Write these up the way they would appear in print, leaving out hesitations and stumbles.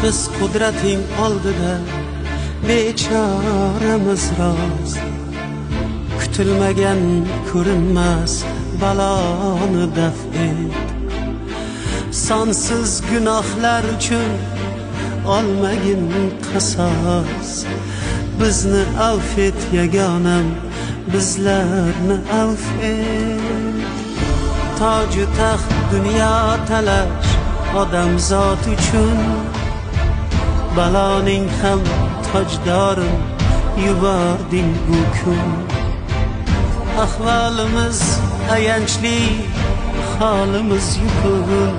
biz qudrating oldida bechoramiz rost. Kutilmagan ko'rinmas baloni daf et. Sonsiz gunohlar uchun olmagin qasos. Bizni avf et yagonam, bizlarni avf et. Toju taxt dunyo talash odamzod uchun, baloning ham tojdorin yubording bu kun. Ahvolimiz ayanchli, holimiz yupun.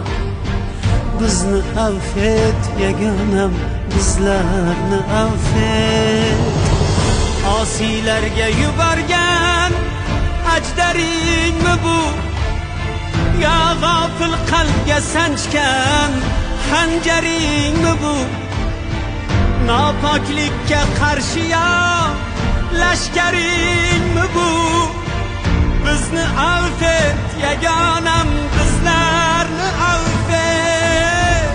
Bizni avf et yagonam, bizlarni avf et. Osiylarga yuborgan ajdaringmi bu? Ya g'ofil qalbga sanchgan xanjaringmi bu? Nopoklikka qarshi yo lashkaringmi bu? Bizni avf et yagonam, bizlarni avf et.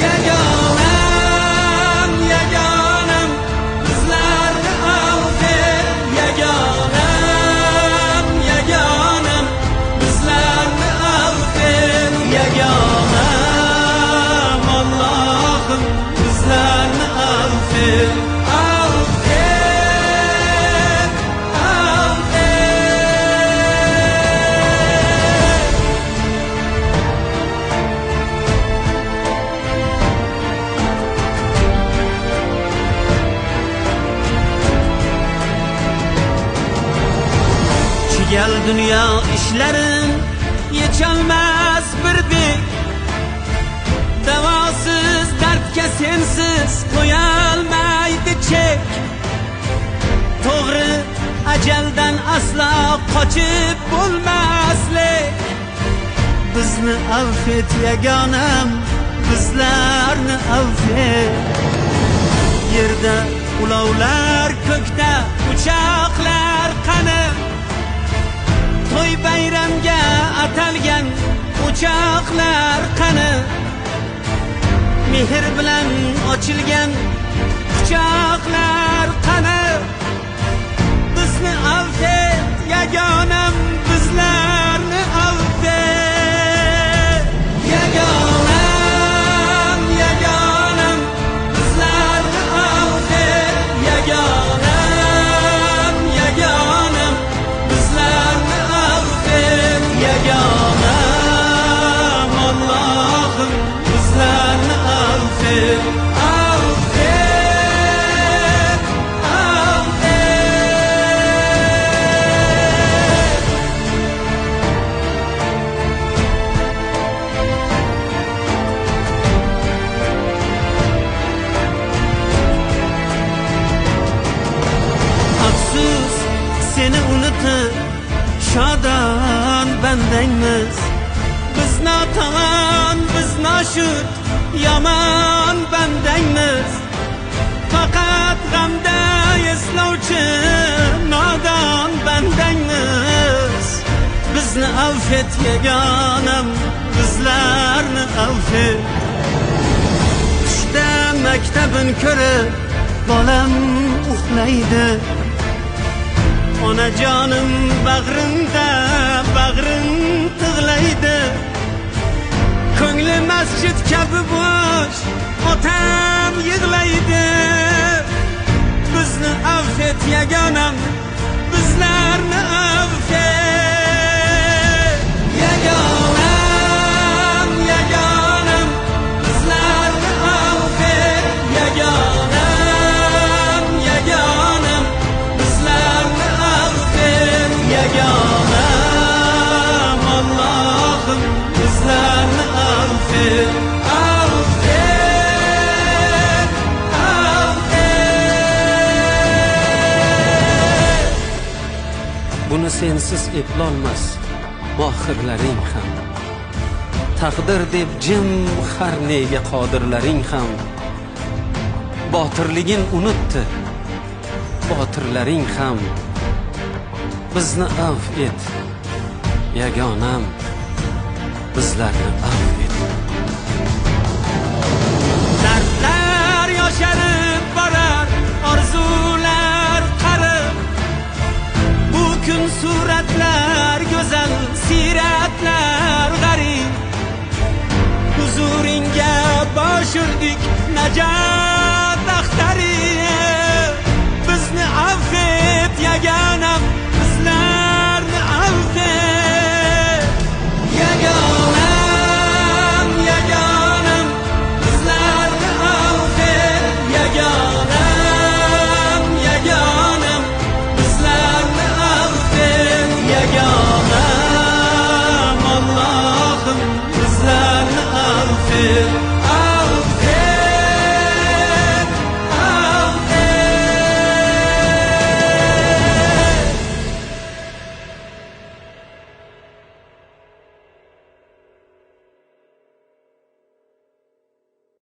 Yagonam, yagonam, bizlarni avf et. Yagonam, yagonam, bizlarni avf et. Yagonam, Allohim, bizlarni avf et. Gel dünya işlerin yecholmas birdek. Davosiz dardga sensiz qo'yolmaydi chek. To'g'ri ajaldan aslo qochib bo'lmaslik. Bizni avf et yagonam, bizlarni avf et. Yerda ulovlar, ko'kda uchoqlar qani. To'y bayramga atalgan uchoqlar qani. Mehr bilan ochilgan quchoqlar qani. Bizni avf et yagonam, bizlarni avf et. Yagonam, yagonam, bizlarni avf et. Yagonam, yagonam, bizlarni avf et. Yagonam, Allohim, bizlarni avf et. Avf et, avf et. Afsus seni unutib shodon bandangmiz. Biz notamam, biz noshud yomon bandangmiz. Faqat g'amda eslovchi nodon bandangmiz. Bizni avf et yagonam, bizlarni avf et. Tushda maktabin ko'rib bolam uxlaydi. Onajonim bag'rimda, bag'rim tig'laydi. Ko'ngli masjid kabi bo'sh, otam yig'laydi. Bizni avf et yagonam, bizlarni avf et. Yagonam, yagonam, bizlarni avf et. Yagonam, yagonam, bizlarni avf et. Yagonam, Allohim, bizlarni avf et. Avf et, avf et. Buni sensiz eplolmas mohirlaring ham. Taqdir deb jim har nega qodirlaring ham. Botirligin unutdi botirlaring ham. Bizni avf et yagonam, bizlarni avf et. ajab daxtariye bizni affet yagan